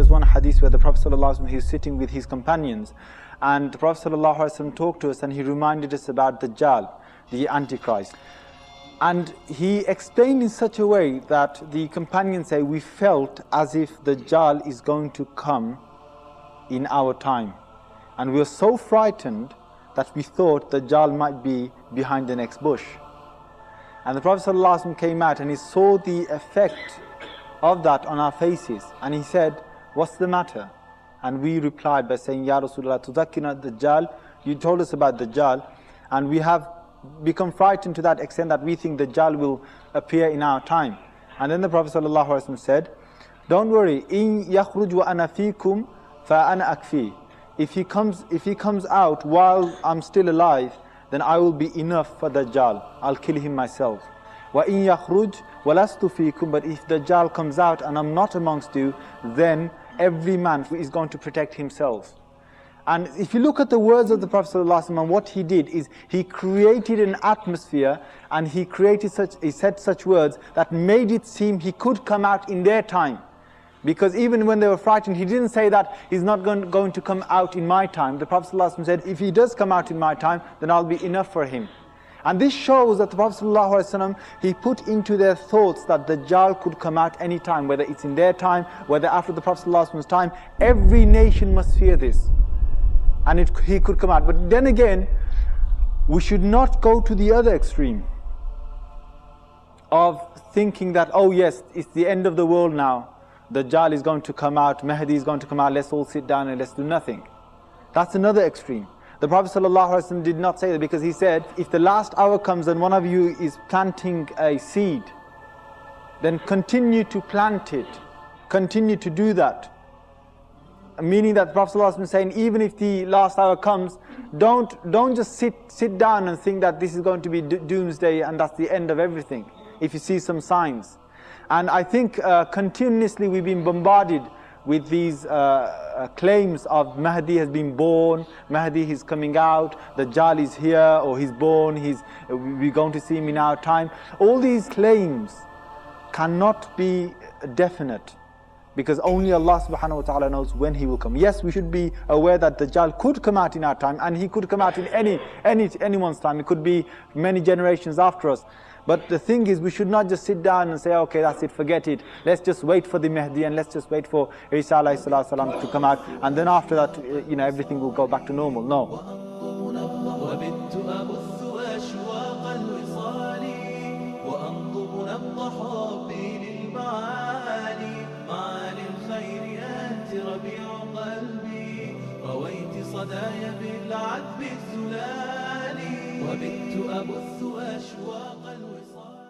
there's one hadith where the Prophet ﷺ, he was sitting with his companions, and the Prophet ﷺ talked to us and he reminded us about Dajjal, the Antichrist. And he explained in such a way that the companions say, we felt as if Dajjal is going to come in our time. And we were so frightened that we thought Dajjal might be behind the next bush. And the Prophet ﷺ came out and he saw the effect of that on our faces. And he said, what's the matter? And we replied by saying, Ya Rasulullah, tuzakkina Dajjal, you told us about Dajjal, and we have become frightened to that extent that we think Dajjal will appear in our time. And then the Prophet ﷺ said, don't worry, in yakhruj wa ana fikum fa ana akfi. If he comes out while I'm still alive, then I will be enough for Dajjal. I'll kill him myself. Wa in yakhruj wa lastu fikum. But if Dajjal comes out and I'm not amongst you, then every man is going to protect himself. And if you look at the words of the Prophet ﷺ, and what he did is he created an atmosphere, and he said such words that made it seem he could come out in their time. Because even when they were frightened, he didn't say that he's not going to come out in my time. The Prophet ﷺ said, if he does come out in my time, then I'll be enough for him. And this shows that the Prophet ﷺ, he put into their thoughts that Dajjal could come out any time, whether it's in their time, whether after the Prophet ﷺ's time. Every nation must fear this. And he could come out. But then again, we should not go to the other extreme of thinking that, oh yes, it's the end of the world now. Dajjal is going to come out, Mahdi is going to come out, let's all sit down and let's do nothing. That's another extreme. The Prophet ﷺ did not say that, because he said, if the last hour comes and one of you is planting a seed, then continue to plant it. Continue to do that. Meaning that the Prophet ﷺ is saying, even if the last hour comes, don't just sit down and think that this is going to be doomsday and that's the end of everything, if you see some signs. And I think continuously we've been bombarded with these claims of Mahdi has been born, Mahdi is coming out, Dajjal is here, or he's born, we're going to see him in our time. All these claims cannot be definite, because only Allah subhanahu wa ta'ala knows when he will come. Yes, we should be aware that Dajjal could come out in our time, and he could come out in anyone's time. It could be many generations after us. But the thing is, we should not just sit down and say, okay, that's it, forget it. Let's just wait for the Mahdi, and let's just wait for Isa alayhi salatu salam to come out, and then after that, everything will go back to normal. No. صدايا بالعذب الزلال وبت أبث أشواق الوصال.